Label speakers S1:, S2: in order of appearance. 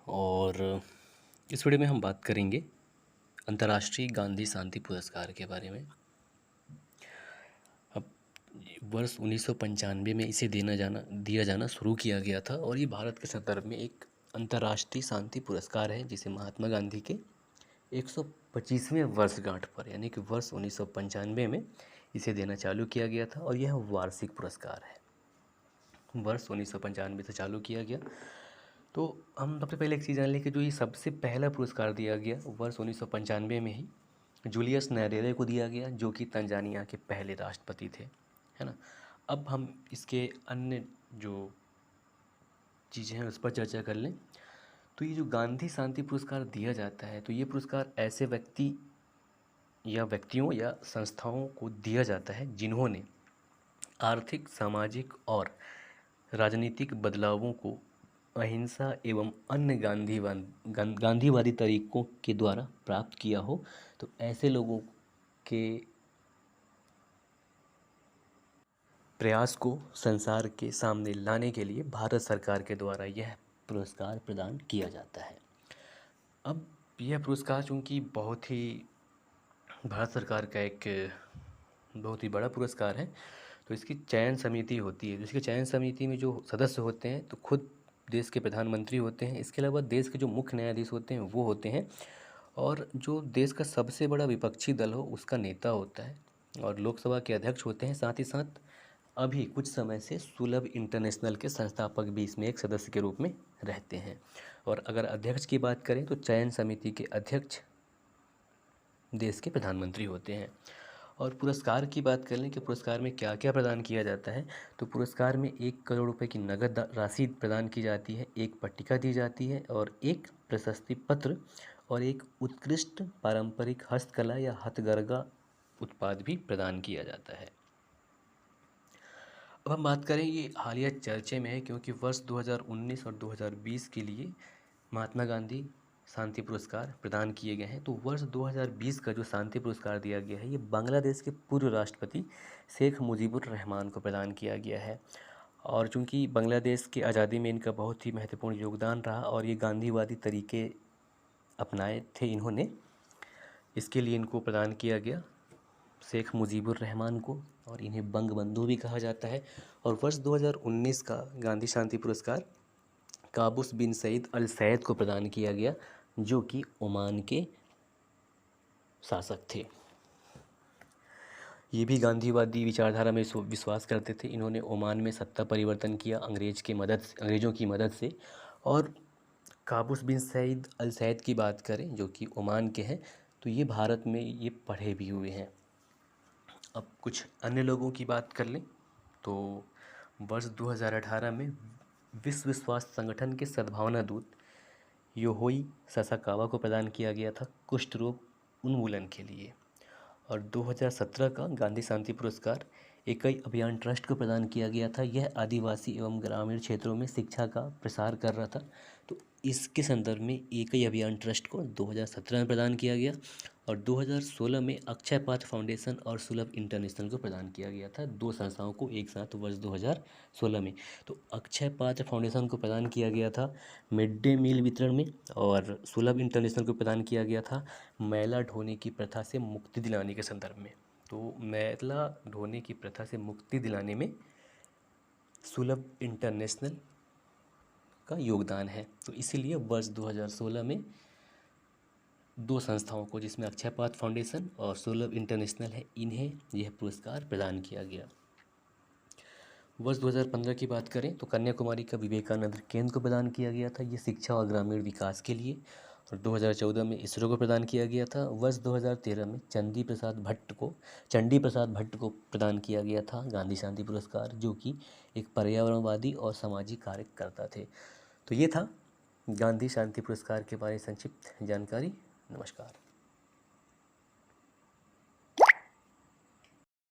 S1: और इस वीडियो में हम बात करेंगे अंतर्राष्ट्रीय गांधी शांति पुरस्कार के बारे में। अब वर्ष 1995 में इसे दिया जाना शुरू किया गया था और ये भारत के संदर्भ में एक अंतर्राष्ट्रीय शांति पुरस्कार है जिसे महात्मा गांधी के 125वें वर्षगांठ पर यानी कि वर्ष 1995 में इसे देना चालू किया गया था और यह वार्षिक पुरस्कार है। वर्ष 1995 से चालू किया गया। तो हम सबसे पहले एक चीज़ जान लें कि जो ये सबसे पहला पुरस्कार दिया गया वर्ष 1995 में ही जूलियस न्यारेरे को दिया गया, जो कि तंजानिया के पहले राष्ट्रपति थे, है ना। अब हम इसके अन्य जो चीज़ें हैं उस पर चर्चा कर लें। तो ये जो गांधी शांति पुरस्कार दिया जाता है, तो ये पुरस्कार ऐसे व्यक्ति या व्यक्तियों या संस्थाओं को दिया जाता है जिन्होंने आर्थिक, सामाजिक और राजनीतिक बदलावों को अहिंसा एवं अन्य गांधीवादी तरीकों के द्वारा प्राप्त किया हो। तो ऐसे लोगों के प्रयास को संसार के सामने लाने के लिए भारत सरकार के द्वारा यह पुरस्कार प्रदान किया जाता है। अब यह पुरस्कार चूँकि बहुत ही भारत सरकार का एक बहुत ही बड़ा पुरस्कार है, तो इसकी चयन समिति होती है। जिसकी चयन समिति में जो सदस्य होते हैं तो खुद देश के प्रधानमंत्री होते हैं। इसके अलावा देश के जो मुख्य न्यायाधीश होते हैं वो होते हैं, और जो देश का सबसे बड़ा विपक्षी दल हो उसका नेता होता है, और लोकसभा के अध्यक्ष होते हैं। साथ ही साथ अभी कुछ समय से सुलभ इंटरनेशनल के संस्थापक भी इसमें एक सदस्य के रूप में रहते हैं। और अगर अध्यक्ष की बात करें तो चयन समिति के अध्यक्ष देश के प्रधानमंत्री होते हैं। और पुरस्कार की बात कर लें कि पुरस्कार में क्या क्या प्रदान किया जाता है, तो पुरस्कार में 1 करोड़ रुपए की नगद राशि प्रदान की जाती है, एक पट्टिका दी जाती है और एक प्रशस्ति पत्र और एक उत्कृष्ट पारंपरिक हस्तकला या हथकरघा उत्पाद भी प्रदान किया जाता है। अब हम बात करें, ये हालिया चर्चे में है क्योंकि वर्ष 2019 और 2020 के लिए महात्मा गांधी शांति पुरस्कार प्रदान किए गए हैं। तो वर्ष 2020 का जो शांति पुरस्कार दिया गया है ये बांग्लादेश के पूर्व राष्ट्रपति शेख मुजीबुर रहमान को प्रदान किया गया है। और चूंकि बांग्लादेश की आज़ादी में इनका बहुत ही महत्वपूर्ण योगदान रहा और ये गांधीवादी तरीके अपनाए थे इन्होंने, इसके लिए इनको प्रदान किया गया शेख मुजीबुर रहमान को, और इन्हें बंग बंधु भी कहा जाता है। और वर्ष 2019 का गांधी शांति पुरस्कार काबूस बिन सईद अल सैद को प्रदान किया गया, जो कि ओमान के शासक थे। ये भी गांधीवादी विचारधारा में विश्वास करते थे। इन्होंने ओमान में सत्ता परिवर्तन किया अंग्रेज़ों की मदद से। और काबूस बिन सईद अल सैद की बात करें जो कि ओमान के हैं, तो ये भारत में ये पढ़े भी हुए हैं। अब कुछ अन्य लोगों की बात कर लें तो वर्ष 2018 में विश्व स्वास्थ्य संगठन के सद्भावना दूत योहोई ससाकावा को प्रदान किया गया था कुष्ठ रोग उन्मूलन के लिए। और 2017 का गांधी शांति पुरस्कार एकई अभियान ट्रस्ट को प्रदान किया गया था। यह आदिवासी एवं ग्रामीण क्षेत्रों में शिक्षा का प्रसार कर रहा था। तो इसके संदर्भ में एकई अभियान ट्रस्ट को 2017 में प्रदान किया गया। और 2016 में अक्षय पात्र फाउंडेशन और सुलभ इंटरनेशनल को प्रदान किया गया था, 2 संस्थाओं को एक साथ वर्ष 2016 में। तो अक्षय पात्र फाउंडेशन को प्रदान किया गया था मिड डे मील वितरण में, और सुलभ इंटरनेशनल को प्रदान किया गया था मैला ढोने की प्रथा से मुक्ति दिलाने के संदर्भ में। तो मैला ढोने की प्रथा से मुक्ति दिलाने में सुलभ इंटरनेशनल का योगदान है। तो इसीलिए वर्ष 2016 में 2 संस्थाओं को, जिसमें अक्षय पात्र फाउंडेशन और सुलभ इंटरनेशनल है, इन्हें यह पुरस्कार प्रदान किया गया। वर्ष 2015 की बात करें तो कन्याकुमारी का विवेकानंद केंद्र को प्रदान किया गया था, ये शिक्षा और ग्रामीण विकास के लिए। और 2014 में इसरो को प्रदान किया गया था। वर्ष 2013 में चंडी प्रसाद भट्ट को प्रदान किया गया था गांधी शांति पुरस्कार, जो कि एक पर्यावरणवादी और सामाजिक कार्यकर्ता थे। तो ये था गांधी शांति पुरस्कार के बारे में संक्षिप्त जानकारी। नमस्कार।